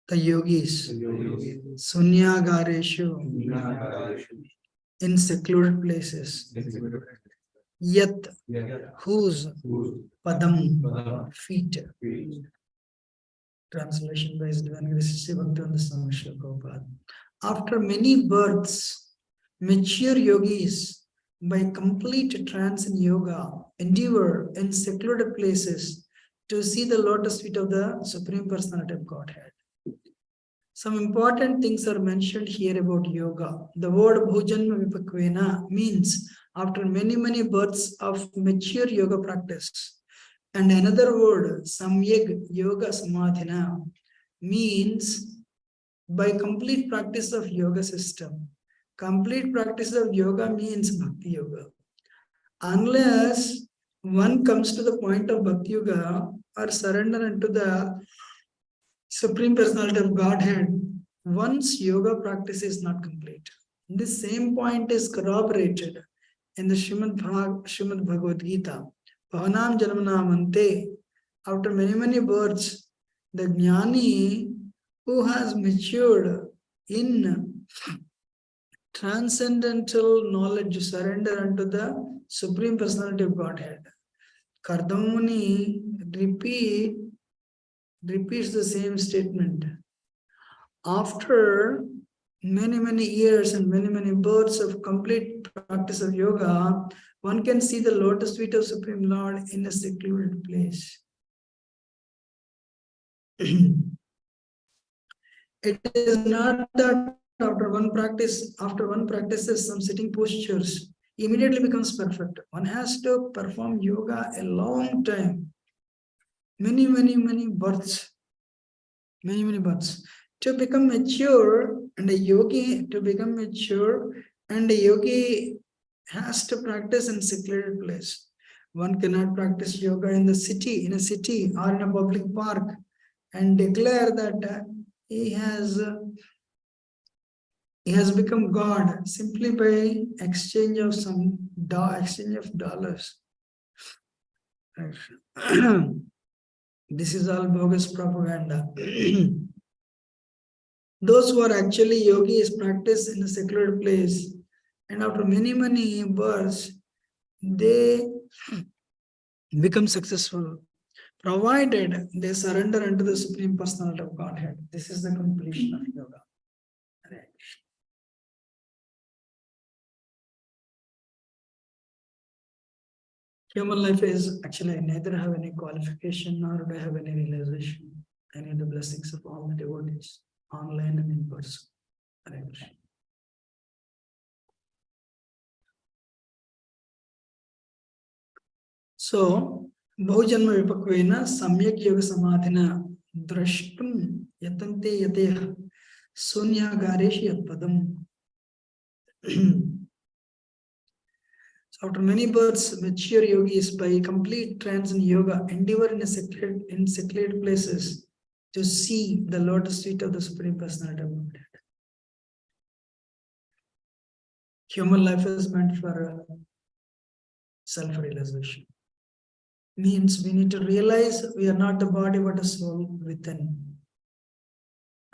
The yogis, sunyagareshu, in secluded places, yat, whose, padam, feet. Translation by His Divine Grace Sri Bhaktivedanta Swami Srila Prabhupada. After many births, mature yogis, by complete trance in yoga, endeavor in secluded places to see the lotus feet of the Supreme Personality of Godhead. Some important things are mentioned here about yoga. The word bhujanma vipakvena means after many births of mature yoga practice. And another word, samyag yoga samadhina, means by complete practice of yoga system. Complete practice of yoga means bhakti yoga. Unless one comes to the point of bhakti yoga or surrender unto the Supreme Personality of Godhead, one's yoga practice is not complete. This same point is corroborated in the Srimad Bhagavad Gita. Pahanam Janmanamante. After many births, the Jnani who has matured in transcendental knowledge, surrender unto the Supreme Personality of Godhead. Kardamuni repeats the same statement. After many years and many births of complete practice of yoga, one can see the lotus feet of Supreme Lord in a secluded place. It is not that after one practices some sitting postures, immediately becomes perfect. One has to perform yoga a long time. Many births. Many births. To become mature, and a yogi has to practice in secluded place. One cannot practice yoga in a city or in a public park and declare that he has become God simply by exchange of dollars. This is all bogus propaganda. Those who are actually yogis practice in a secluded place, and after many births, they become successful, provided they surrender unto the Supreme Personality of Godhead. This is the completion of yoga. Human life is actually, I neither have any qualification nor do I have any realization. I need the blessings of all the devotees, online and in person. So, Bhujanma Vipakvena Samyak Yoga Samadhina Drashtum Yatante Yateha Sunya Gareshi Yatpadam. So after many births, mature yogis by complete trance in yoga endeavor in secluded places to see the lotus feet of the Supreme Personality of Godhead. Human life is meant for self-realization. Means we need to realize we are not the body but a soul within.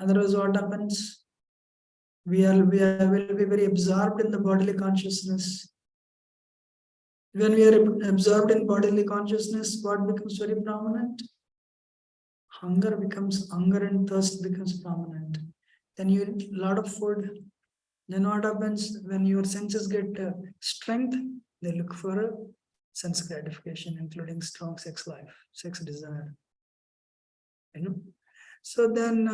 Otherwise, what happens? We will be very absorbed in the bodily consciousness. When we are absorbed in bodily consciousness, what becomes very prominent? Hunger and thirst becomes prominent. Then you eat a lot of food. Then what happens? When your senses get strength, they look for sense gratification, including strong sex life, sex desire. So then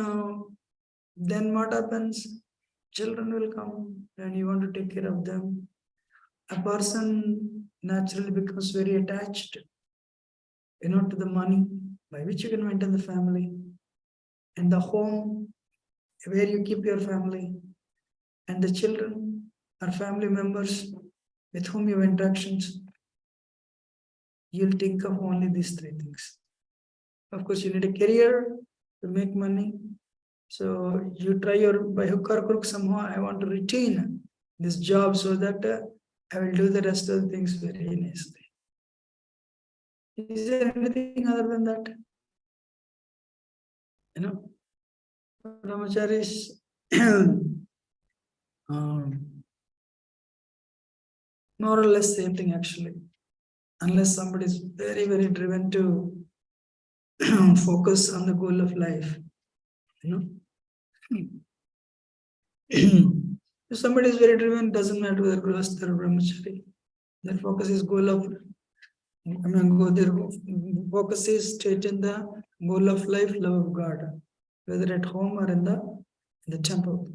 what happens? Children will come and you want to take care of them. A person naturally becomes very attached, to the money by which you can maintain the family, and the home where you keep your family, and the children are family members with whom you have interactions. You'll think of only these three things. Of course, you need a career to make money. So you try by hook or crook somehow, I want to retain this job so that I will do the rest of the things very nicely. Is there anything other than that? Brahmacharis more or less same thing actually. Unless somebody is very, very driven to focus on the goal of life, If somebody is very driven, doesn't matter whether grahastha or brahmachari. Their focus is goal of, their focus is straight in the goal of life, love of God, whether at home or in the temple.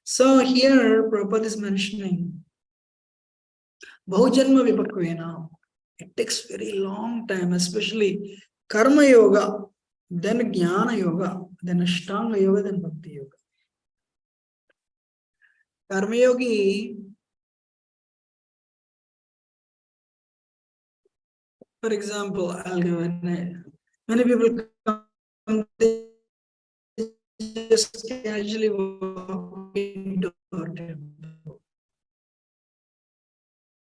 So here Prabhupada is mentioning Bahujanma Vipakvena. It takes very long time, especially Karma Yoga, then Jnana Yoga, then Ashtanga Yoga, then Bhakti Yoga. Karma Yogi, for example, I'll give a name. Many people come, they just casually walk into our temple.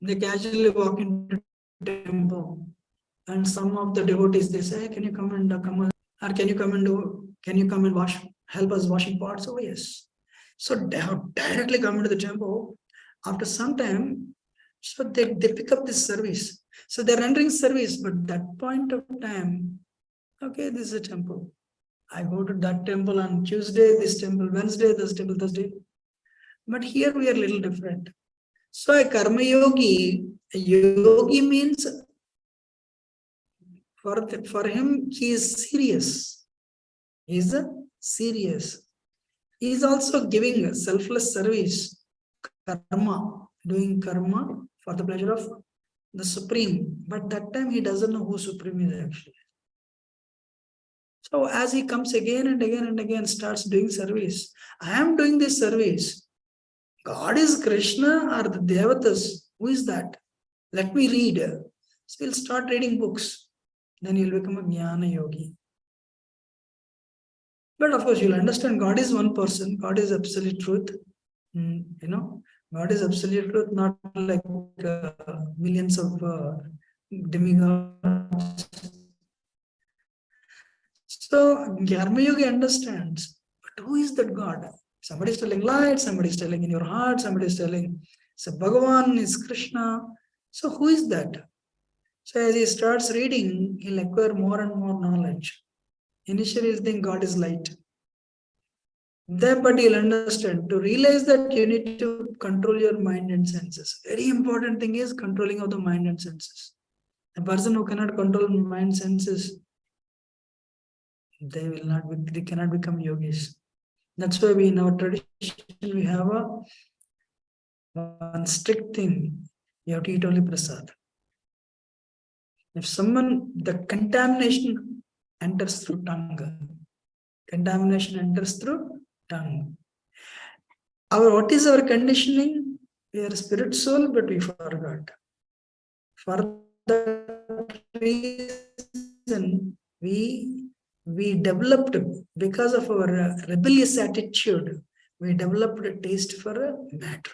They casually walk into the temple, and some of the devotees, they say, "Can you come and or can you come and help us washing pots?" Oh yes. So they have directly come into the temple. After some time, so they pick up this service. So they're rendering service, but that point of time, okay, this is a temple. I go to that temple on Tuesday, this temple Wednesday, this temple Thursday. But here we are a little different. So a karma yogi means for him, he is serious. He is serious. He is also giving selfless service, karma, doing karma for the pleasure of the Supreme. But that time he doesn't know who Supreme is actually. So as he comes again and again and again, starts doing service. I am doing this service. God is Krishna or the Devatas. Who is that? Let me read. So he'll start reading books. Then he'll become a Jnana Yogi. But of course, you'll understand God is one person. God is absolute truth. God is absolute truth, not like millions of demigods. So Karma Yogi understands, but who is that God? Somebody is telling light, somebody is telling in your heart, somebody is telling, so Bhagavan is Krishna. So who is that? So as he starts reading, he'll acquire more and more knowledge. Initially, he'll think God is light. Then, but you'll understand, to realize that you need to control your mind and senses. Very important thing is controlling of the mind and senses. A person who cannot control mind senses, they cannot become yogis. That's why in our tradition, we have one strict thing. You have to eat only prasad. If the contamination enters through tongue. Contamination enters through tongue. What is our conditioning? We are spirit soul, but we forgot. For that reason, we developed, because of our rebellious attitude, we developed a taste for matter.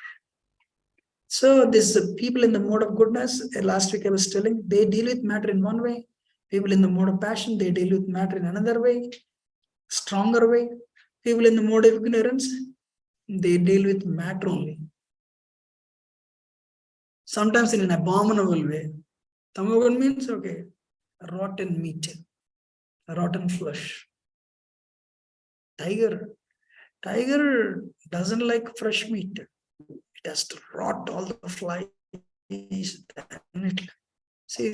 So this people in the mode of goodness, last week I was telling, they deal with matter in one way. People in the mode of passion, they deal with matter in another way, stronger way. People in the mode of ignorance, they deal with matter only. Sometimes in an abominable way. Tamagun means, okay, rotten meat, rotten flesh. Tiger doesn't like fresh meat. It has to rot all the flies. See,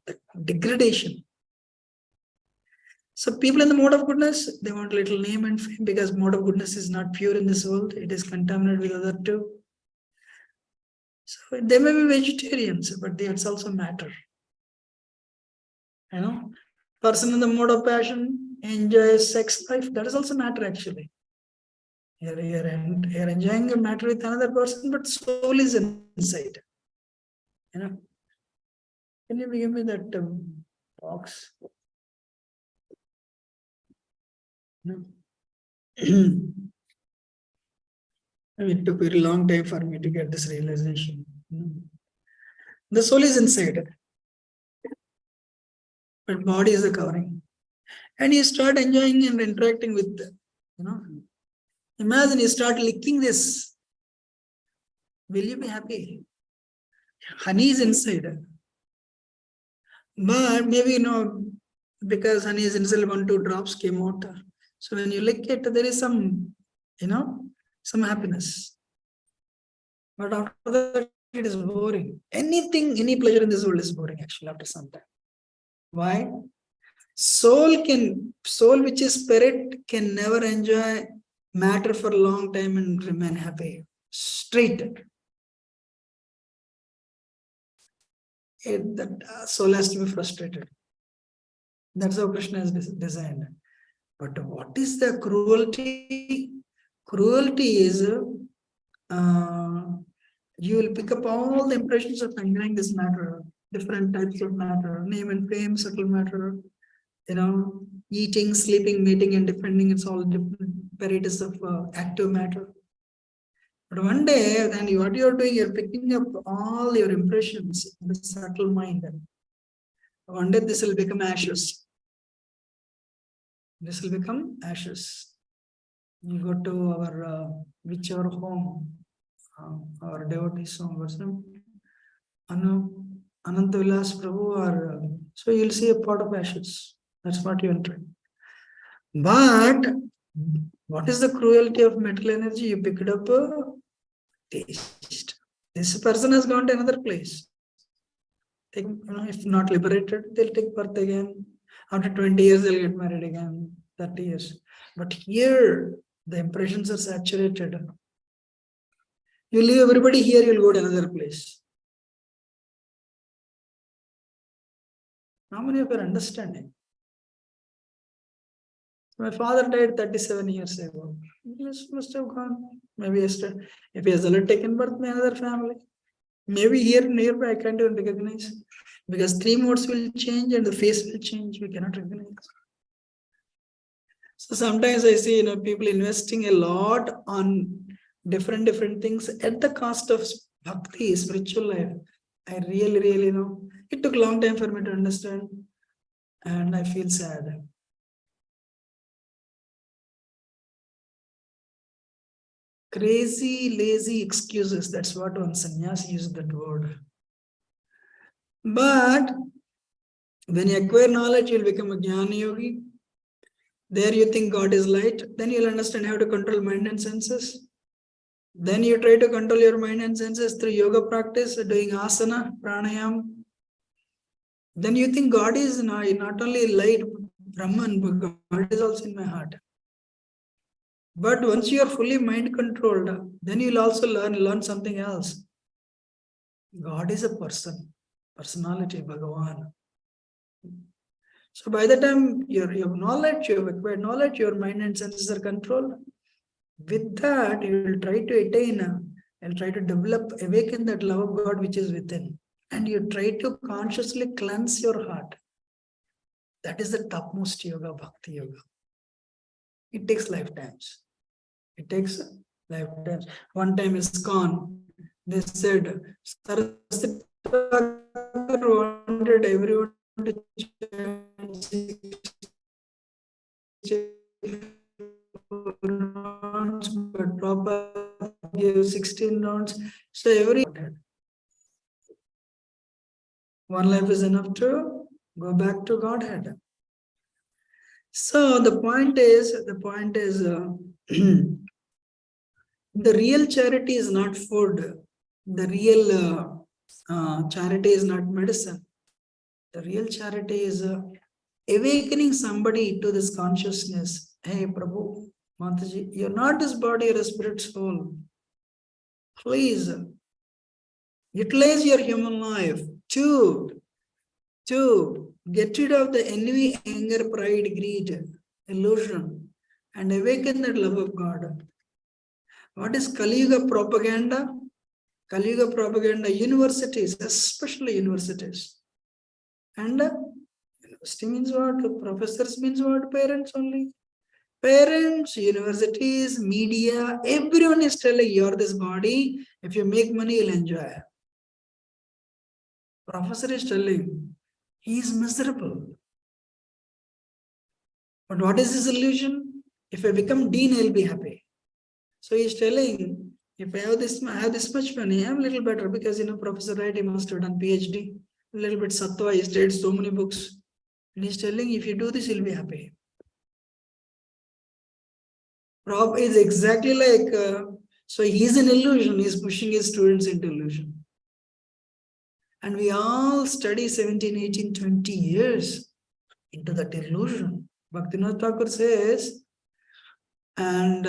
the degradation. So people in the mode of goodness, they want little name and fame because mode of goodness is not pure in this world. It is contaminated with other two. So they may be vegetarians, but it's also matter. Person in the mode of passion enjoys sex life. That is also matter actually. You're enjoying a matter with another person, but soul is inside. Can you give me that box? It took a very long time for me to get this realization. The soul is inside. but body is the covering. And you start enjoying and interacting with, imagine you start licking this. Will you be happy? Honey is inside. But maybe, because honey is inside, 1-2 drops came out. So when you lick it, there is some, some happiness. But after that, it is boring. Any pleasure in this world is boring actually after some time. Why? Soul which is spirit can never enjoy matter for a long time and remain happy. Straight. That soul has to be frustrated. That's how Krishna is designed. But what is the cruelty? Cruelty is you will pick up all the impressions of enjoying this matter, different types of matter, name and fame, subtle matter, eating, sleeping, mating, and defending. It's all different varieties of active matter. But one day, then what you're doing, you're picking up all your impressions in the subtle mind. One day, this will become ashes. This will become ashes. You go to our whichever home, our devotees home, what's name? Anantavilas Prabhu, or so you'll see a pot of ashes. That's what you enter. But what is the cruelty of mental energy? You pick it up taste. This person has gone to another place. If not liberated, they'll take birth again. After 20 years, they'll get married again. 30 years. But here, the impressions are saturated. You leave everybody here, you'll go to another place. How many of you are understanding? My father died 37 years ago. He must have gone. Maybe yesterday. If he has already taken birth by another family. Maybe here nearby I can't even recognize. Because 3 modes will change and the face will change. We cannot recognize. So sometimes I see people investing a lot on different things at the cost of bhakti, spiritual life. I really it took a long time for me to understand. And I feel sad. Crazy, lazy excuses. That's what one sannyasi used that word. But when you acquire knowledge, you'll become a jnana yogi. There you think God is light. Then you'll understand how to control mind and senses. Then you try to control your mind and senses through yoga practice, doing asana, pranayam. Then you think God is not only light, Brahman, but God is also in my heart. But once you are fully mind controlled, then you'll also learn something else. God is a person, personality, Bhagavan. So by the time you have knowledge, you have acquired knowledge, your mind and senses are controlled. With that, you will try to attain and try to develop, awaken that love of God which is within. And you try to consciously cleanse your heart. That is the topmost yoga, bhakti yoga. It takes lifetimes. It takes lifetimes. One time is gone. They said, Saraswati wanted everyone to rounds, but Prabhupada gave 16 rounds. So one life is enough to go back to Godhead. So the point is, the real charity is not food. The real charity is not medicine. The real charity is awakening somebody to this consciousness. Hey, Prabhu, Mataji, you're not this body, you're a spirit soul. Please utilize your human life to get rid of the envy, anger, pride, greed, illusion, and awaken that love of God. What is Kali Yuga propaganda? Kali Yuga propaganda, universities, especially universities. And university means what? Professors means what? Parents only. Parents, universities, media, everyone is telling you're this body. If you make money, you'll enjoy. Professor is telling he is miserable. But what is this illusion? If I become dean, I'll be happy. So he's telling, if I have this much money, I'm a little better because Professor Wright, he must have done PhD, a little bit sattva, he's read so many books. And he's telling, if you do this, you'll be happy. Prabhu is exactly like, so he's an illusion, he's pushing his students into illusion. And we all study 17, 18, 20 years into that illusion. Bhaktivinoda Thakur says, and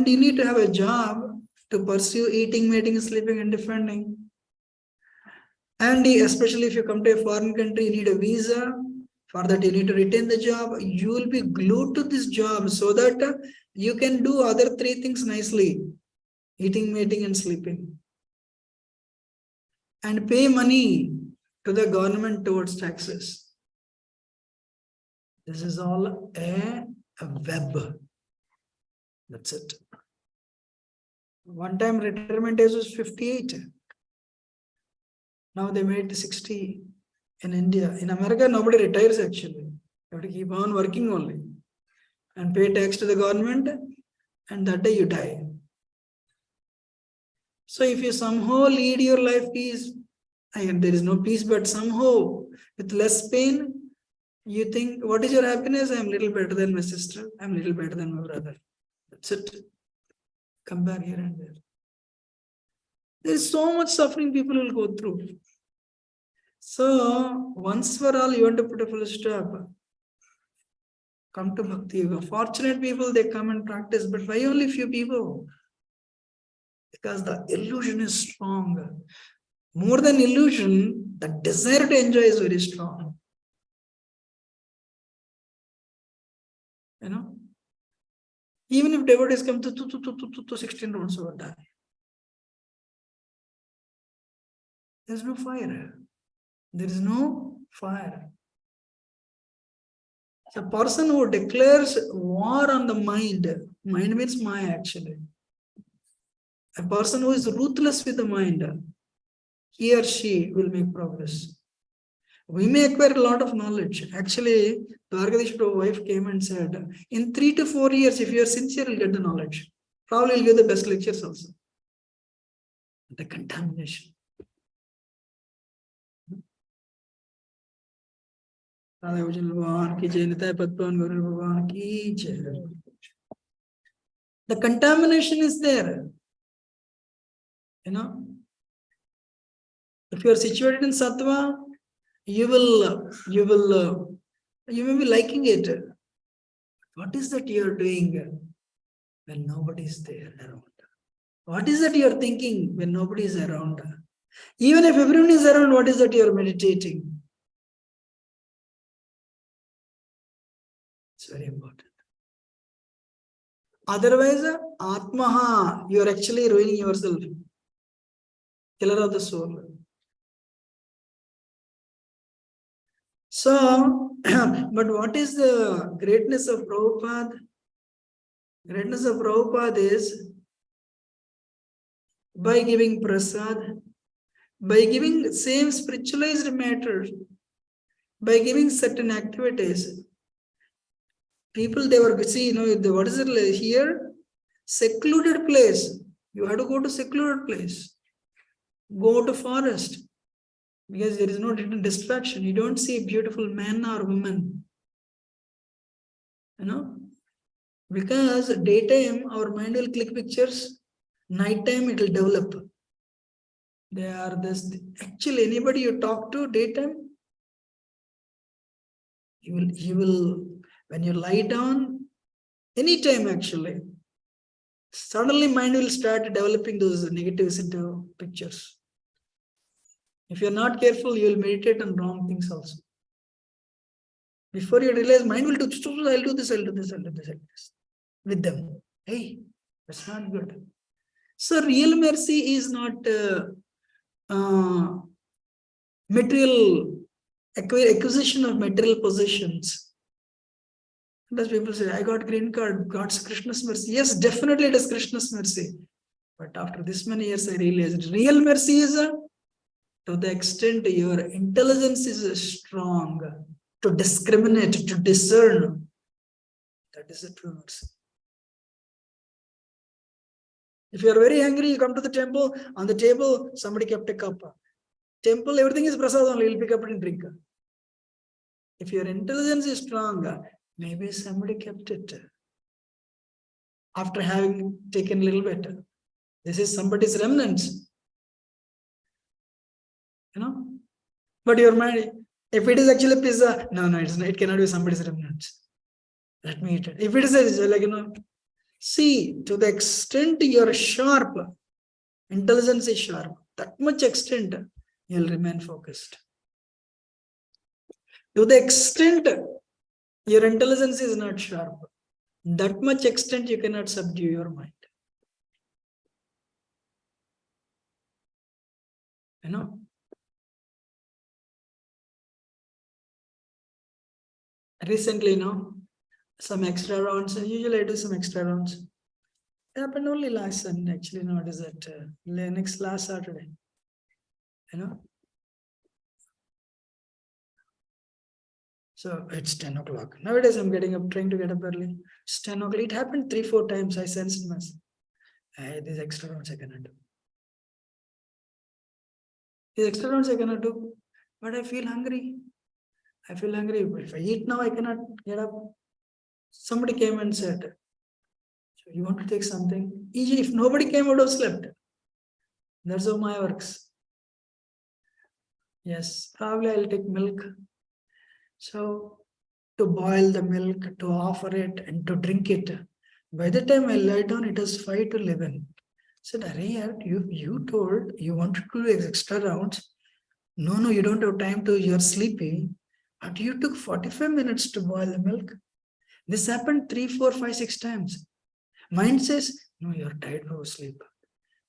you need to have a job to pursue eating, mating, sleeping, and defending. And especially if you come to a foreign country, you need a visa. For that, you need to retain the job. You will be glued to this job so that you can do other three things nicely: eating, mating, and sleeping. And pay money to the government towards taxes. This is all a web. That's it. One time retirement age was 58. Now they made 60 in India. In America, nobody retires actually. You have to keep on working only and pay tax to the government, and that day you die. So if you somehow lead your life peace, and there is no peace, but somehow with less pain, you think, what is your happiness? I'm a little better than my sister. I'm a little better than my brother. That's it. Compare here and there. There is so much suffering people will go through. So once for all, you want to put a full stop. Come to Bhakti Yoga. Fortunate people, they come and practice, but why only few people? Because the illusion is strong. More than illusion, the desire to enjoy is very strong. Even if devotees come to 16 rounds over die. There's no fire. There is no fire. The person who declares war on the mind means Maya actually. A person who is ruthless with the mind, he or she will make progress. We may acquire a lot of knowledge. Actually, Dwarkadish Prabhu's wife came and said, in 3 to 4 years, if you are sincere, you'll get the knowledge. Probably you'll give the best lectures also. The contamination. The contamination is there. If you are situated in sattva, you may be liking it. What is that you are doing when nobody is there around? What is that you are thinking when nobody is around? Even if everyone is around, what is that you are meditating? It's very important. Otherwise, Atmaha, you are actually ruining yourself. Killer of the soul. So, but what is the greatness of Prabhupada? Greatness of Prabhupada is by giving prasad, by giving same spiritualized matter, by giving certain activities. People, they were, see, what is it here? Secluded place. You have to go to secluded place. Go to forest. Because there is no distraction. You don't see a beautiful man or woman. Because daytime, our mind will click pictures. Nighttime, it will develop. They are this. Actually, anybody you talk to, daytime, he will, when you lie down, anytime actually, suddenly mind will start developing those negatives into pictures. If you're not careful, you will meditate on wrong things also. Before you realize, mind will do, I'll do this. With them. Hey, that's not good. So real mercy is not material acquisition of material possessions. Sometimes people say, I got green card, God's Krishna's mercy. Yes, definitely it is Krishna's mercy. But after this many years, I realized real mercy is to the extent your intelligence is strong, to discriminate, to discern. That is the true mercy. If you are very angry, you come to the temple, on the table, somebody kept a cup. Temple, everything is prasad only, you'll pick up and drink. If your intelligence is strong, maybe somebody kept it after having taken a little bit. This is somebody's remnants. But your mind, if it is actually pizza, no, it's not, it cannot be somebody's remnants. Let me eat it. If it is like, see, to the extent you are sharp, intelligence is sharp, that much extent, you'll remain focused. To the extent your intelligence is not sharp, that much extent you cannot subdue your mind. Recently, some extra rounds, and usually I do some extra rounds. It happened only last Sunday, actually, what is that? Last Saturday. So it's 10 o'clock. Nowadays I'm getting up, trying to get up early. It's 10 o'clock. It happened 3-4 times. I sensed myself. These extra rounds I cannot do. These extra rounds I cannot do. But I feel hungry. If I eat now, I cannot get up. Somebody came and said, so you want to take something? If nobody came, I would have slept. That's how Maya works. Yes, probably I'll take milk. So to boil the milk, to offer it, and to drink it. By the time I lie down, it was 5 to 11. I said, you told you wanted to do extra rounds. No, you don't have time to, you're sleepy. But you took 45 minutes to boil the milk. This happened 3, 4, 5, 6 times. Mind says, no, you're tired, go sleep.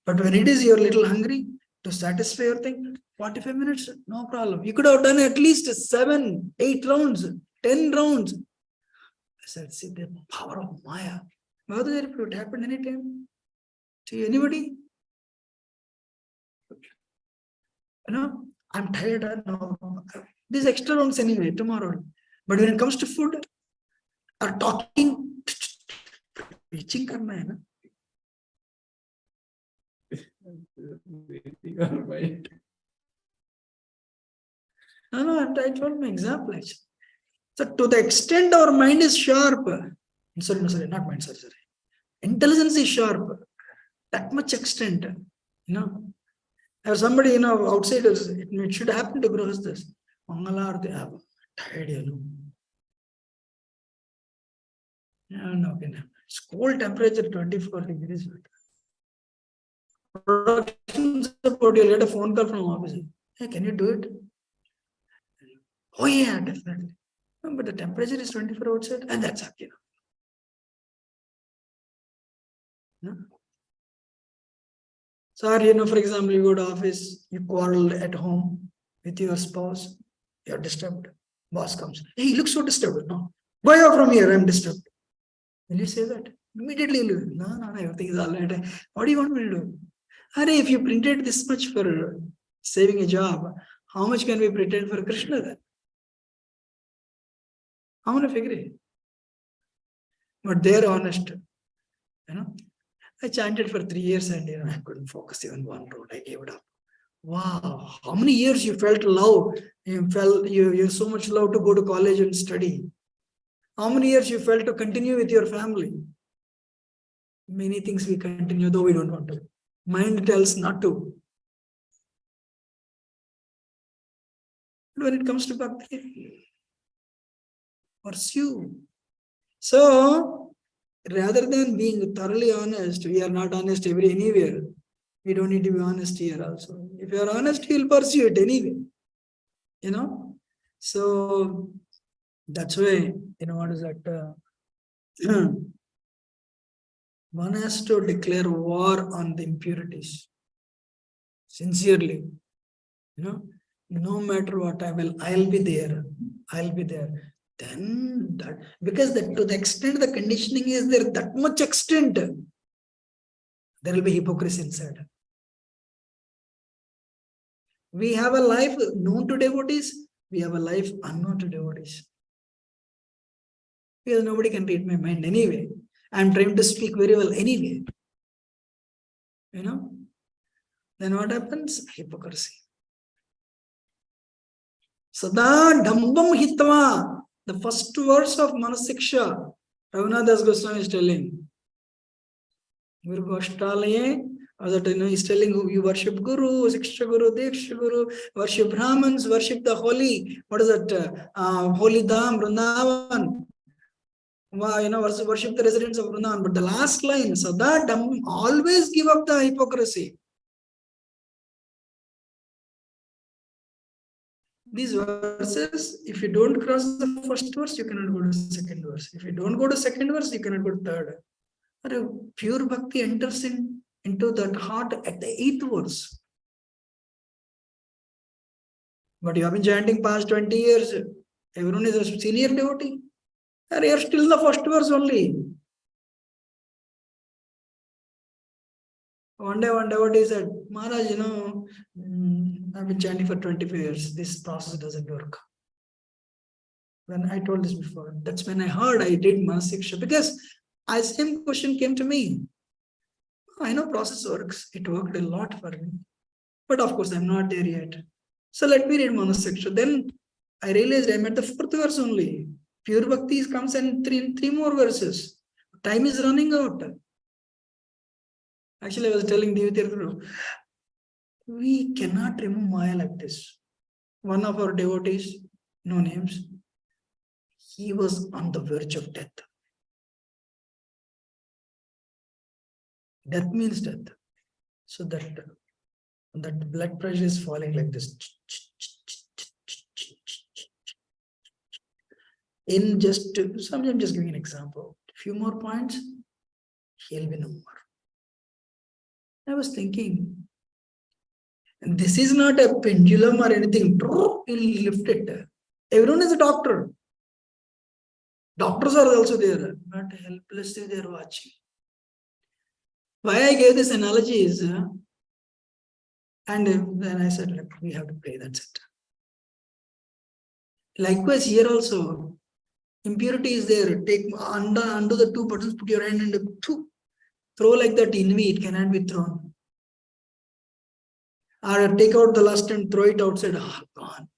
But when it is you're a little hungry, to satisfy your thing, 45 minutes, no problem. You could have done at least 7, 8 rounds, 10 rounds. I said, see the power of Maya. Whether it would happen anytime to anybody. I'm tired. No. These extra rounds anyway, tomorrow. But when it comes to food or talking, preaching karna hai na. No, I told my example actually. So to the extent our mind is sharp, sorry, not mind, sorry. Intelligence is sharp, that much extent, Or somebody, outsiders, it should happen to Grihasthas. Mangala, they have tired, No, it's cold temperature, 24 degrees. Production support, you'll get a phone call from office. Hey, can you do it? Oh yeah, definitely. No, but the temperature is 24 outside, and that's up, No? So, for example, you go to office, you quarrel at home with your spouse, you're disturbed. Boss comes, hey, you look so disturbed. No, go out from here, I'm disturbed. Will you say that? Immediately, no, everything is all right. What do you want me to do? If you printed this much for saving a job, how much can we pretend for Krishna then? I'm going to figure it. But they're honest. I chanted for 3 years and I couldn't focus even one road. I gave it up. Wow, how many years you felt love? You so much love to go to college and study. How many years you felt to continue with your family? Many things we continue, though we don't want to. Mind tells not to. But when it comes to bhakti, pursue. So, rather than being thoroughly honest, we are not honest anywhere. We don't need to be honest here also. If you are honest, you will pursue it anyway. So that's why, what is that? One has to declare war on the impurities. Sincerely. No matter what, I'll be there. I'll be there. Then that, because to the extent the conditioning is there, that much extent, there will be hypocrisy inside. We have a life known to devotees, we have a life unknown to devotees. Because nobody can read my mind anyway. I'm trying to speak very well anyway. Then what happens? Hypocrisy. Sada dambam hitva. The first verse of Manasiksha, Ravana Das Goswami is telling. Guru Goshtalaye, he's telling who you worship Guru, Siksha Guru, Deksha Guru, worship Brahmins, worship the holy, what is that? Holy Dham, Vrindavan. Worship the residents of Vrindavan. But the last line, Sada Dam, always give up the hypocrisy. These verses, if you don't cross the first verse, you cannot go to the second verse. If you don't go to second verse, you cannot go to third. But pure bhakti enters into that heart at the 8th verse. But you have been chanting past 20 years. Everyone is a senior devotee. And you are still the first verse only. One day one devotee said, Maharaj, I've been chanting for 25 years. This process doesn't work. When I told this before, that's when I heard I did Manasiksha. Because same question came to me. I know process works. It worked a lot for me. But of course, I'm not there yet. So let me read Manasiksha. Then I realized I'm at the 4th verse only. Pure Bhakti comes in three more verses. Time is running out. Actually, I was telling Devi, we cannot remove Maya like this. One of our devotees, no names, he was on the verge of death. Death means death. So that blood pressure is falling like this. I'm just giving an example. A few more points, he'll be no more. I was thinking, this is not a pendulum or anything. He'll lift it. Everyone is a doctor. Doctors are also there, but helplessly they are watching. Why I gave this analogy is, and then I said, look, we have to pray, that's it. Likewise, here also, impurity is there. Take under the 2 buttons, put your hand and throw like that invi, it cannot be thrown. Or take out the lust and throw it outside. Oh, gone.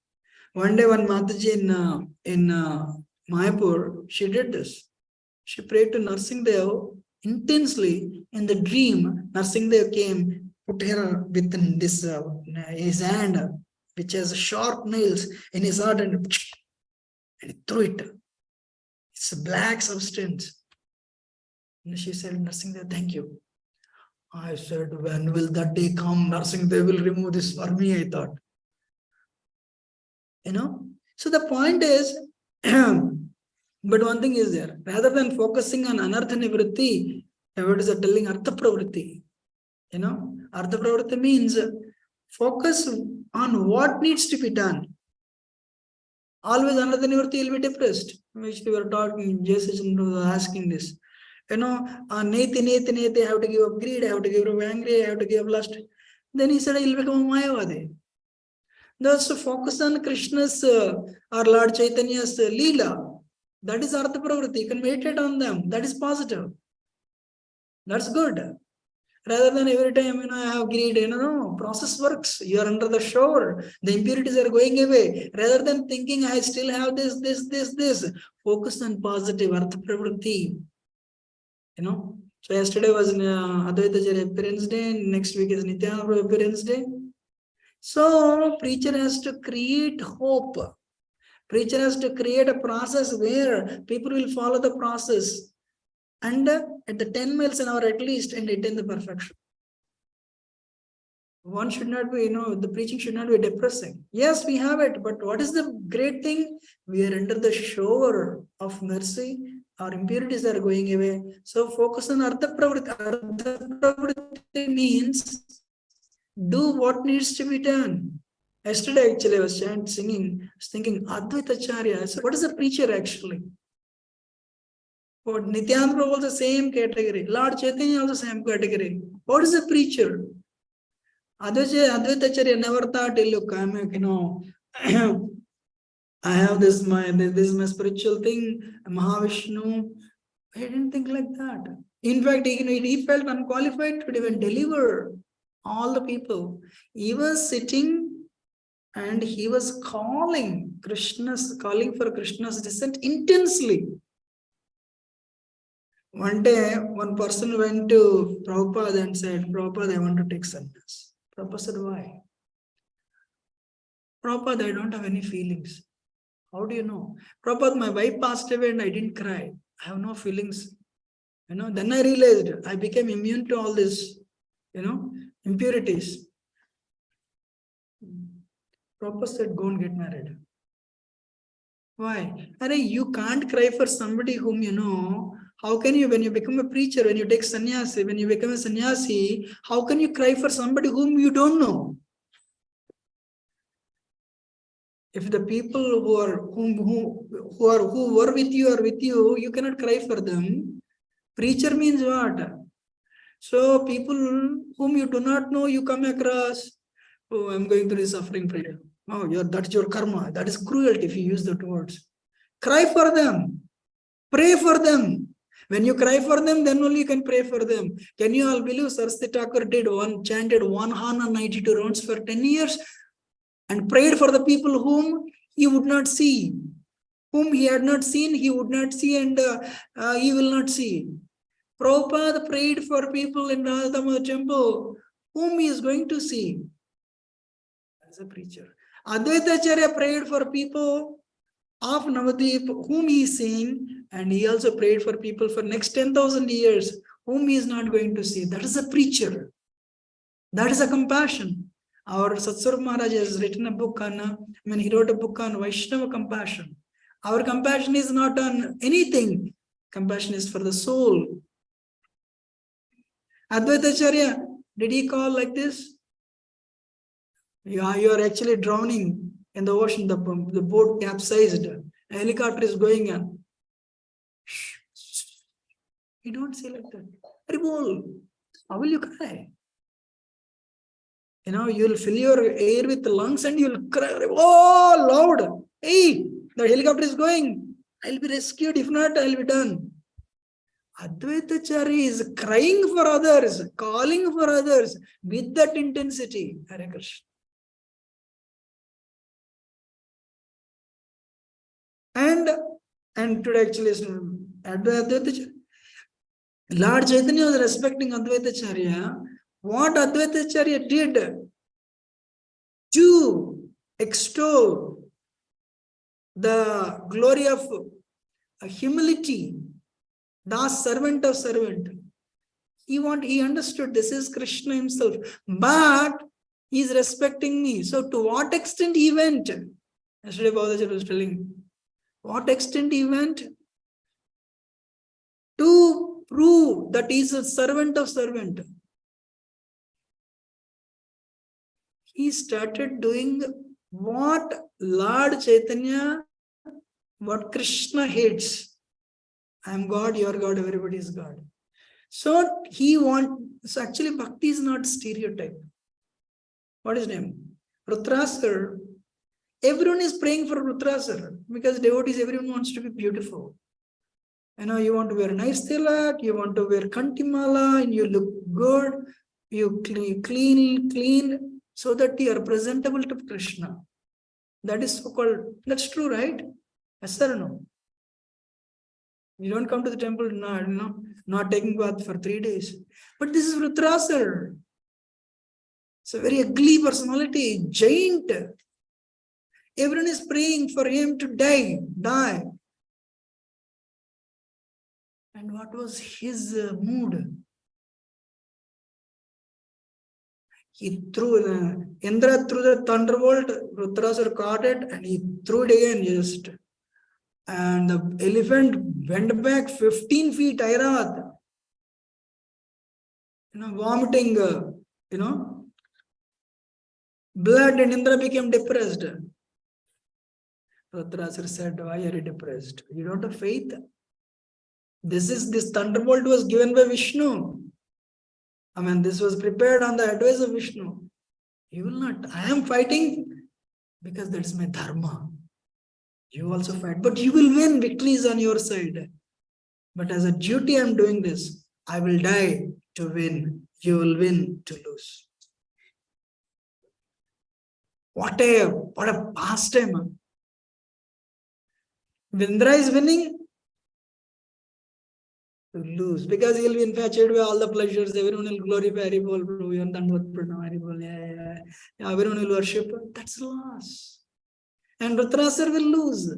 One day, one Mataji in Mayapur, she did this. She prayed to Narsinghdev intensely. In the dream, Narsinghdev came, put her within this his hand, which has sharp nails in his heart, and he threw it. It's a black substance. And she said, Narsinghdev, thank you. I said, when will that day come? Narsinghdev will remove this for me, I thought. So the point is, but one thing is there, rather than focusing on anartha nivritti, what is it telling? Artha pravritti. Artha pravritti means focus on what needs to be done. Always anartha nivritti will be depressed, which we were talking, Jason was asking this. Neti, I have to give up greed, I have to give up anger, I have to give up lust. Then he said, I will become a Mayavadi. Thus, to focus on Krishna's or Lord Chaitanya's Leela, that is Artha Pravritti. You can meditate on them. That is positive. That's good. Rather than every time, I have greed, process works. You are under the shower. The impurities are going away. Rather than thinking, I still have this. Focus on positive Artha Pravritti. So yesterday was Advaita Acharya appearance day. Next week is Nityananda appearance day. So preacher has to create hope. Preacher has to create a process where people will follow the process and at the 10 miles an hour at least and attain the perfection. One should not be, the preaching should not be depressing. Yes, we have it, but what is the great thing? We are under the shower of mercy. Our impurities are going away. So focus on Artha Pravritti. Artha Pravritti means do what needs to be done. Yesterday, actually, I was singing, thinking, Advaita Acharya. So what is a preacher actually? What Nityananda Prabhu also same category. Lord Chaitanya also same category. What is a preacher? Advaita Acharya never thought, look, I have this is my spiritual thing, Mahavishnu. He didn't think like that. In fact, he felt unqualified to even deliver all the people. He was sitting and he was calling for Krishna's descent intensely. One day, one person went to Prabhupada and said, Prabhupada, I want to take sannyas. Prabhupada said, why? Prabhupada, I don't have any feelings. How do you know? Prabhupada, my wife passed away and I didn't cry. I have no feelings. Then I realized I became immune to all this, impurities. Prabhupada said, go and get married. Why? You can't cry for somebody whom you know. How can you, when you become a preacher, when you take sannyasi, when you become a sannyasi, how can you cry for somebody whom you don't know? If the people who were with you are with you, you cannot cry for them. Preacher means what? So people whom you do not know, you come across, oh, I'm going through this suffering prayer. Oh, that's your karma. That is cruelty if you use that words. Cry for them. Pray for them. When you cry for them, then only you can pray for them. Can you all believe Saraswati Thakur chanted 192 rounds for 10 years and prayed for the people whom he would not see, whom he had not seen, he would not see, and he will not see. Prabhupada prayed for people in Radha temple whom he is going to see as a preacher. Advaita Acharya prayed for people of Navadip whom he is seeing, and he also prayed for people for next 10,000 years whom he is not going to see. That is a preacher. That is a compassion. Our Satsvarup Maharaj has written a book on, he wrote a book on Vaishnava compassion. Our compassion is not on anything. Compassion is for the soul. Advaita Acharya, did he call like this? You are actually drowning in the ocean, the boat capsized, a helicopter is going on. You don't say like that. How will you cry? You'll fill your air with lungs and you'll cry, oh, loud. Hey, the helicopter is going. I'll be rescued. If not, I'll be done. Advaita Acharya is crying for others, calling for others with that intensity. Hare Krishna. And today actually Advaita Acharya. Lord Chaitanya was respecting Advaita Acharya. What Advaita Acharya did to extol the glory of humility, the servant of servant. He understood this is Krishna himself, but he is respecting me. So to what extent he went? Yesterday Bhavadacharya was telling, what extent he went? To prove that he is a servant of servant. He started doing what Lord Chaitanya, what Krishna hates. I am God, you are God, everybody is God. So actually bhakti is not stereotype. What is his name? Rudrasar. Everyone is praying for Rudrasar because devotees, everyone wants to be beautiful. You want to wear a nice tilak, you want to wear kantimala, and you look good, you clean, so that you are presentable to Krishna. That is so-called, that's true, right? Yes or no? You don't come to the temple, not taking bath for 3 days. But this is Rudrasar. It's a very ugly personality, giant. Everyone is praying for him to die. And what was his mood? He threw, Indra threw the thunderbolt, Rudrasur caught it and he threw it again just. And the elephant went back 15 feet, Airat. Vomiting, blood, and Indra became depressed. Rudrasur said, why are you depressed? You don't have faith? This thunderbolt was given by Vishnu. This was prepared on the advice of Vishnu. You will not. I am fighting because that's my dharma. You also fight, but you will win. Victory is on your side. But as a duty, I'm doing this. I will die to win. You will win to lose. What a pastime. Vindra is winning to lose because he'll be infatuated with all the pleasures. Everyone will glorify Haribol, yeah. Everyone will worship. That's loss. And Rutrasar will lose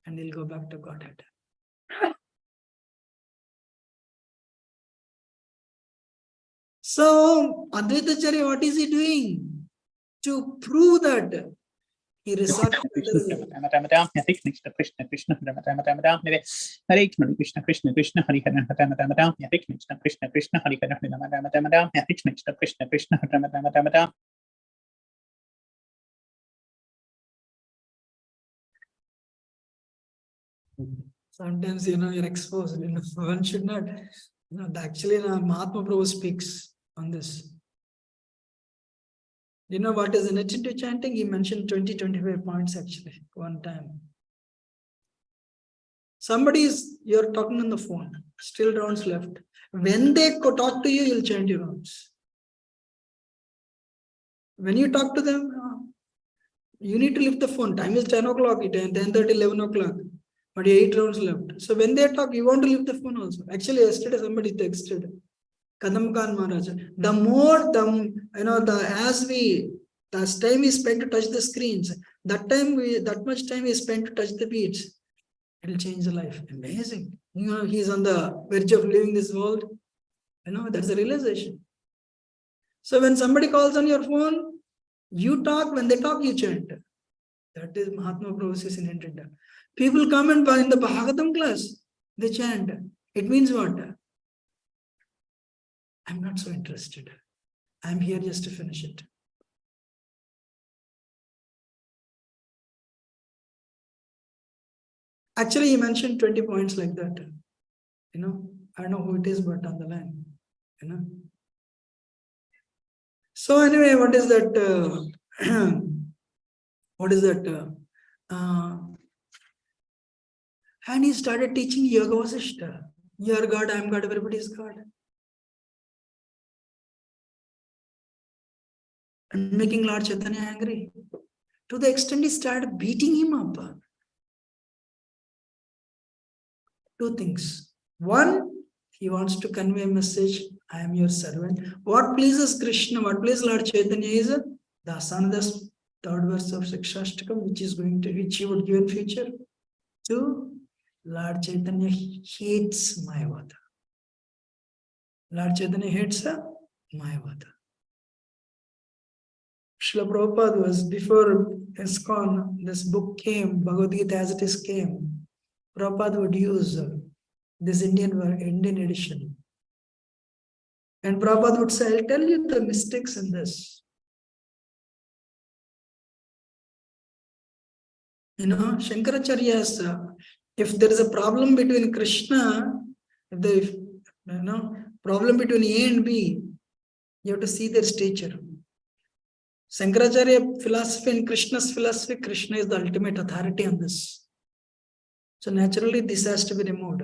and he'll go back to Godhead. So, Advaitacharya, what is he doing? To prove that he resorted to Krishna Krishna Krishna Hare Krishna Krishna Krishna Hare Hare Krishna Krishna Krishna Hare Hare Krishna Krishna Krishna Hare. Sometimes, you're exposed. One should not. Actually, Mahatma Prabhu speaks on this. You know what is in it into chanting? He mentioned 20-25 points actually, one time. You're talking on the phone, still rounds left. When they talk to you, you'll chant your rounds. When you talk to them, you need to lift the phone. Time is 10 o'clock, 10:30, 11 o'clock. But 8 rounds left. So when they talk, you want to lift the phone also. Actually, yesterday somebody texted Kadam Khan Maharaj. The more as time we spend to touch the screens, that much time we spend to touch the beats, it'll change the life. Amazing. He's on the verge of leaving this world. That's the realization. So when somebody calls on your phone, you talk. When they talk, you chant. That is Mahatma Prabhu's intended. People come and in the Bhagavatam class, they chant. It means what? I'm not so interested. I'm here just to finish it. Actually, he mentioned 20 points like that. I don't know who it is, but on the line. So anyway, what is that? What is that? And he started teaching Yoga Vasishta. You're God, I'm God, everybody is God. And making Lord Chaitanya angry. To the extent he started beating him up. Two things. One, he wants to convey a message, I am your servant. What pleases Krishna, what pleases Lord Chaitanya is Dasanada's third verse of Sikshashtakam, which he would give in future. Two, Lord Chaitanya hates Mayavada. Lord Chaitanya hates Mayavada. Srila Prabhupada was, before ISKCON, this book came, Bhagavad Gita as it is came, Prabhupada would use this Indian edition. And Prabhupada would say, I'll tell you the mistakes in this. Shankaracharya's, if there is a problem between Krishna, problem between A and B, you have to see their stature. Shankaracharya philosophy and Krishna's philosophy, Krishna is the ultimate authority on this. So naturally, this has to be removed.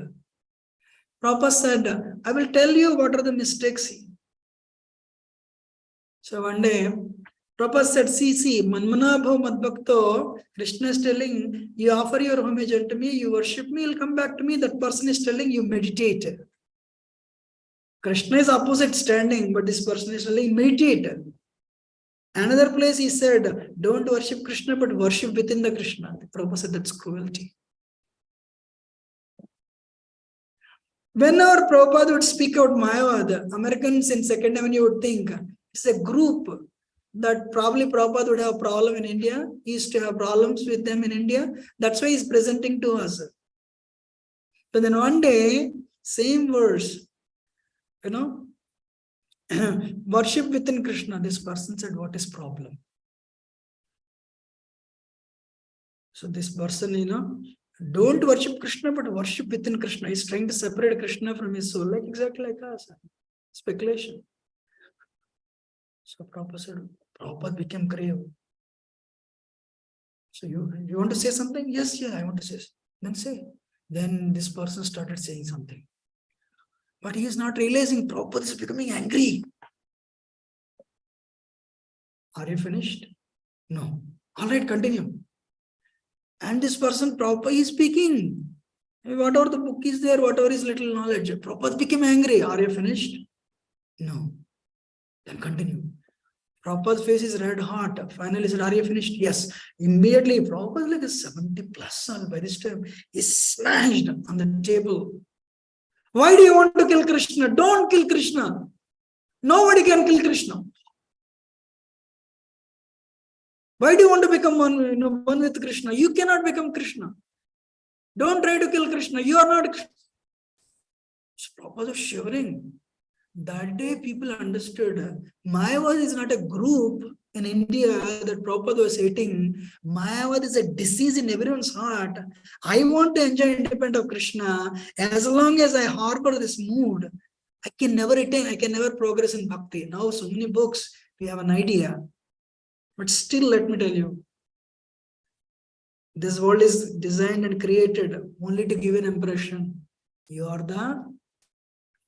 Prabhupada said, I will tell you what are the mistakes. So one day, Prabhupada said, see, Manmana Bhav Madbhakto, Krishna is telling, you offer your homage unto me, you worship me, you'll come back to me. That person is telling you meditate. Krishna is opposite standing, but this person is telling meditate. Another place he said, don't worship Krishna, but worship within the Krishna. Prabhupada said, that's cruelty. Whenever Prabhupada would speak out Mayavada, Americans in Second Avenue would think it's a group that probably Prabhupada would have a problem in India. He used to have problems with them in India. That's why he's presenting to us. But then one day, same verse, worship within Krishna. This person said, what is problem? So this person, don't worship Krishna, but worship within Krishna. He's trying to separate Krishna from his soul, exactly like us. Speculation. So Prabhupada said, Prabhupada became grave. So you want to say something? Yes, yeah, I want to say. Then say. Then this person started saying something. But he is not realizing Prabhupada is becoming angry. Are you finished? No. All right, continue. And this person, Prabhupada is speaking. Whatever the book is there, whatever is little knowledge, Prabhupada became angry. Are you finished? No. Then continue. Prabhupada's face is red hot. Finally said, are you finished? Yes. Immediately, Prabhupada like a 70 plus by this time is smashed on the table. Why do you want to kill Krishna? Don't kill Krishna. Nobody can kill Krishna. Why do you want to become one with Krishna? You cannot become Krishna. Don't try to kill Krishna. You are not. So Prabhupada was shivering. That day people understood Mayavad is not a group in India that Prabhupada was hating. Mayavad is a disease in everyone's heart. I want to enjoy independent of Krishna. As long as I harbor this mood, I can never attain, I can never progress in bhakti. Now so many books, we have an idea. But still, let me tell you, this world is designed and created only to give an impression. You are the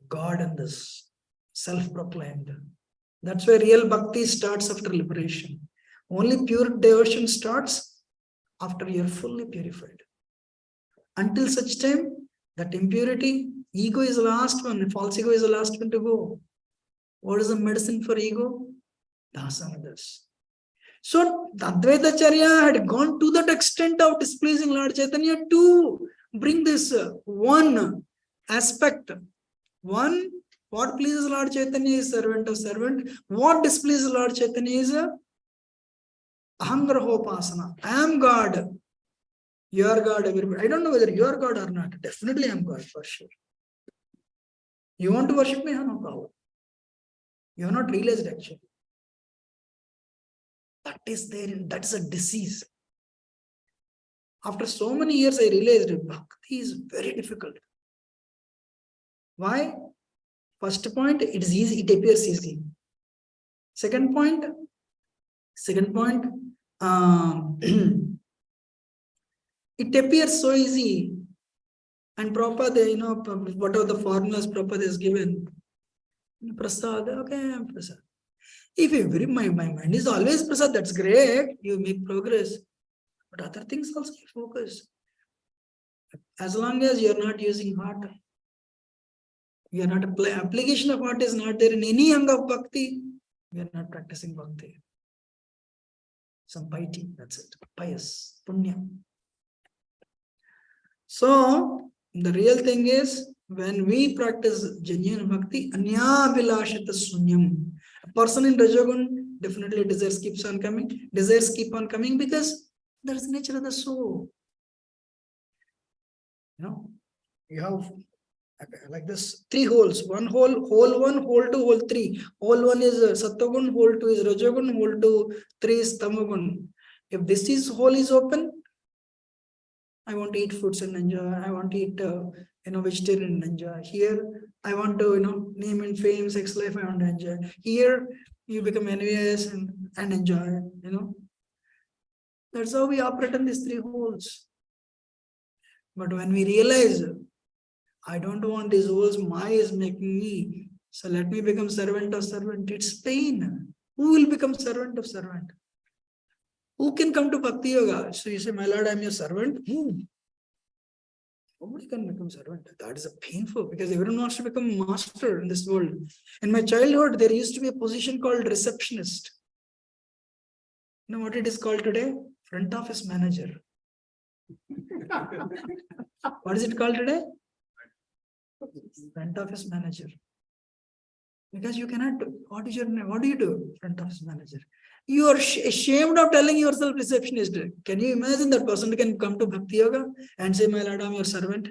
God in this, self-proclaimed. That's why real bhakti starts after liberation. Only pure devotion starts after you're fully purified. Until such time, that impurity, ego is the last one, false ego is the last one to go. What is the medicine for ego? Dasanadas. So Advaitacharya had gone to that extent of displeasing Lord Chaitanya to bring this one aspect. One, what pleases Lord Chaitanya is servant of servant. What displeases Lord Chaitanya is Ahangrahopasana. I am God. You are God, everybody. I don't know whether you are God or not. Definitely I am God for sure. You want to worship me? No problem. You are not realized actually. That is there, that is a disease. After so many years, I realized bhakti is very difficult. Why? First point, it is easy, it appears easy. Second point, it appears so easy. And Prabhupada, whatever the formulas Prabhupada is given, Prasad, okay, Prasad. If my mind is always Prasad, that's great, you make progress. But other things also you focus. As long as you're not using heart, you are not application of heart is not there in any young of bhakti, we are not practicing bhakti. Some piety, that's it. Pious, punya. So the real thing is when we practice genuine bhakti, anyabhilashita sunyam. A person in Rajagun, definitely desires keeps on coming. Desires keep on coming because that's the nature of the soul. You have like this 3 holes. One hole, hole 1, hole 2, hole 3. Hole 1 is Sattvagun, hole 2 is Rajagun, hole 2, 3 is Tamagun. If this is hole is open, I want to eat fruits and enjoy. I want to eat vegetarian and enjoy. Here, I want to name and fame, sex life, I want to enjoy. Here, you become envious and enjoy, That's how we operate in these 3 holes. But when we realize, I don't want these holes, Maya is making me. So let me become servant of servant. It's pain. Who will become servant of servant? Who can come to Bhakti Yoga? So you say, my Lord, I'm your servant. Nobody can become servant. That is a painful because everyone wants to become master in this world. In my childhood, there used to be a position called receptionist. You know what it is called today? Front office manager. What is it called today? Front office manager. Because you cannot do. What is your name? What do you do? Front office manager. You are ashamed of telling yourself receptionist. Can you imagine that person can come to Bhakti Yoga and say, my Lord, I'm your servant?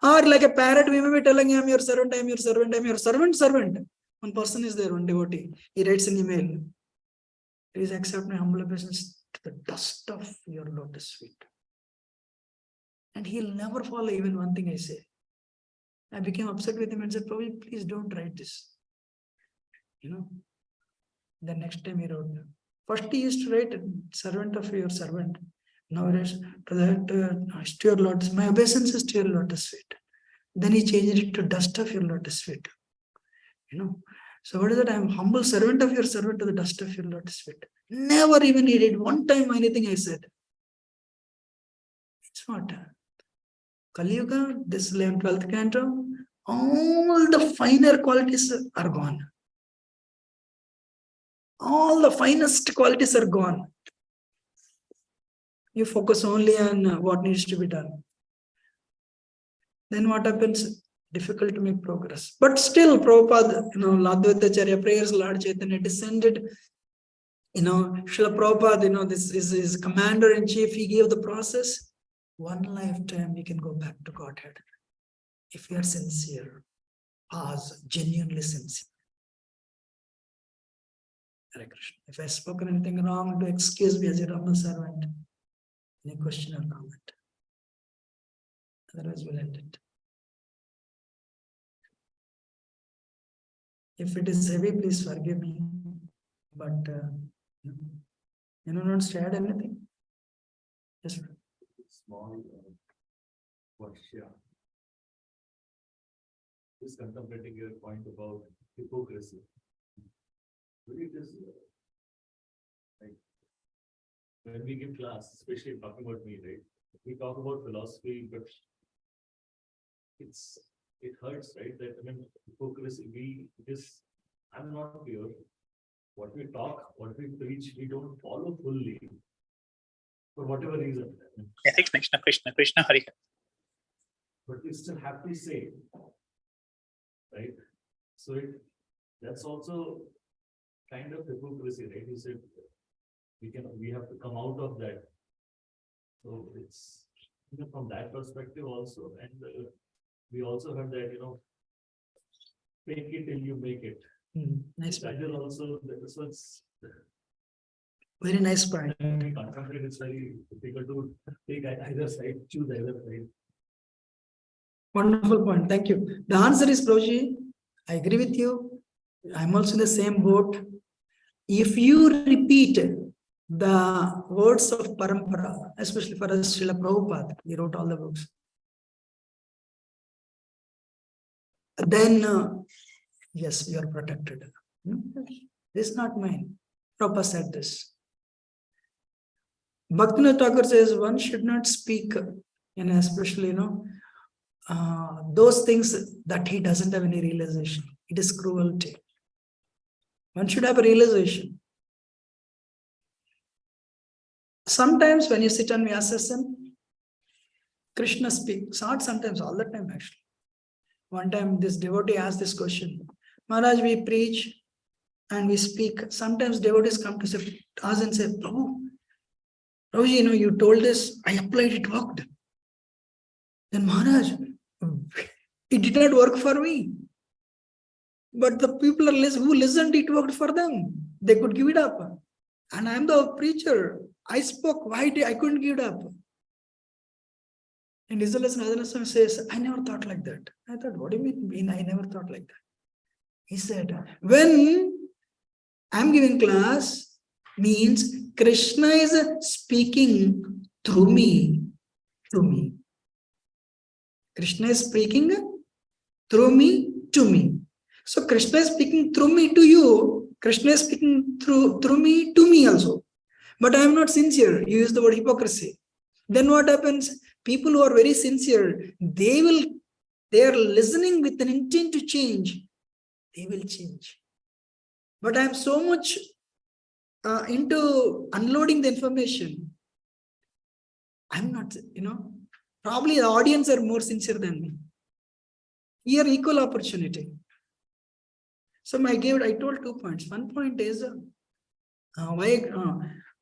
Or like a parrot, we may be telling, I'm your servant, I'm your servant, I'm your servant. One person is there, one devotee. He writes an email. Please accept my humble obeisance to the dust of your lotus feet. And he'll never follow even one thing I say. I became upset with him and said, Prabhu, please don't write this. The next time he wrote, first he used to write servant of your servant. Nowadays, to your lotus, my obeisance is to your lotus feet. Then he changed it to dust of your lotus feet. So what is that? I am humble servant of your servant to the dust of your lotus feet. Never even he did one time anything I said. It's what? Kali Yuga, this 11th, 12th canto, all the finer qualities are gone. All the finest qualities are gone. You focus only on what needs to be done. Then what happens? Difficult to make progress. But still, Prabhupada, Ladvaitacharya prayers, Lord Chaitanya descended. Srila Prabhupada, this is his commander-in-chief. He gave the process. One lifetime we can go back to Godhead. If we are sincere, genuinely sincere. Hare Krishna. If I have spoken anything wrong, do excuse me as a humble servant. Any question or comment? Otherwise, we'll end it. If it is heavy, please forgive me. But not to add anything. Yes, sir. Small question. Just contemplating your point about hypocrisy. It is like when we give class, especially talking about me, right? We talk about philosophy, but it hurts, right? That hypocrisy. I'm not pure. What we talk, what we preach, we don't follow fully for whatever reason. Krishna, Krishna, Krishna, Hare. But we still have to say, right? So that's also kind of hypocrisy, right? You said we have to come out of that. So it's from that perspective also, and we also heard that fake it till you make it. Nice That point. is also so it's Very nice point. when we contemplate, it's very difficult to take either side, choose either side. Wonderful point. Thank you. The answer is, Prabhuji, I agree with you. I'm also in the same boat. If you repeat the words of Parampara, especially for us, Srila Prabhupada, he wrote all the books. Then, yes, you are protected. This is not mine. Prabhupada said this. Bhaktivinoda Thakur says one should not speak, and especially, those things that he doesn't have any realization. It is cruelty. One should have a realization. Sometimes when you sit on Vyasasana, Krishna speaks, not sometimes, all the time actually. One time this devotee asked this question, Maharaj, we preach and we speak. Sometimes devotees come to us and say, Prabhu, you told us, I applied, it worked. Then Maharaj, it did not work for me. But the people who listened, it worked for them. They could give it up. And I'm the preacher. I spoke. Why I couldn't give it up? And Isalasan says, I never thought like that. I thought, what do you mean? I never thought like that. He said, when I'm giving class, means Krishna is speaking through me, to me. Krishna is speaking through me, to me. So Krishna is speaking through me to you. Krishna is speaking through me to me also. But I am not sincere. You use the word hypocrisy. Then what happens? People who are very sincere, they are listening with an intent to change. They will change. But I am so much into unloading the information. I'm not, probably the audience are more sincere than me. Here, equal opportunity. So I told 2 points. One point is,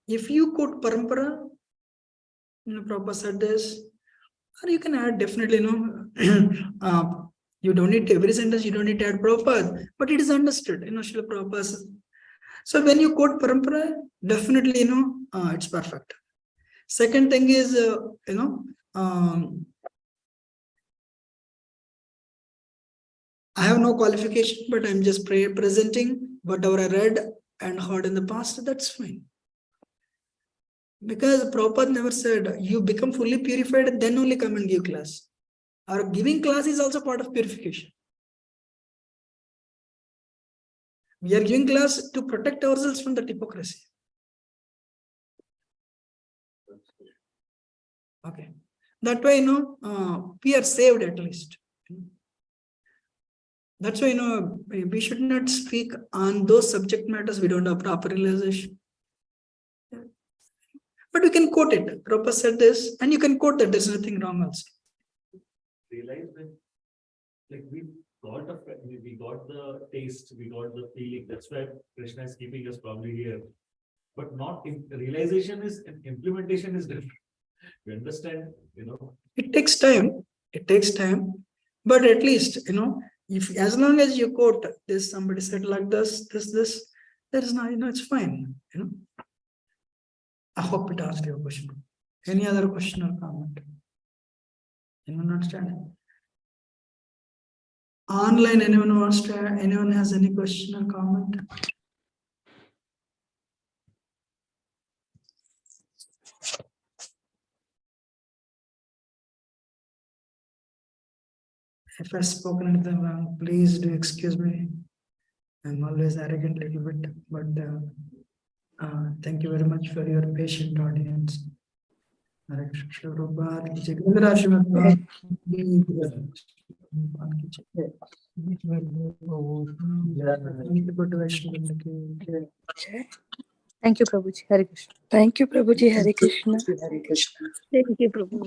if you quote Parampara, Prabhupada said this, or you can add definitely, you don't need to, every sentence, you don't need to add Prabhupada, but it is understood, Srila Prabhupada. So when you quote Parampara, definitely, it's perfect. Second thing is, I have no qualification, but I'm just presenting whatever I read and heard in the past, that's fine. Because Prabhupada never said you become fully purified, then only come and give class. Or giving class is also part of purification. We are giving class to protect ourselves from that hypocrisy. Okay. That way, we are saved at least. That's why, we should not speak on those subject matters we don't have proper realization. But we can quote it. Prabhupada said this, and you can quote that. There's nothing wrong also. Realize that, like we got the taste, we got the feeling. That's why Krishna is keeping us probably here. But not in realization is implementation is different. You understand, It takes time. It takes time. But at least, if as long as you quote this, somebody said like this, that is not, it's fine. I hope it asked your question. Any other question or comment? Anyone understand? Online, anyone has any question or comment? If I've spoken anything wrong, please do excuse me. I'm always arrogant a little bit, but thank you very much for your patient audience. Thank you, Prabhuji. Hare Krishna. Thank you, Prabhuji. Hare Krishna. Thank you, Prabhu.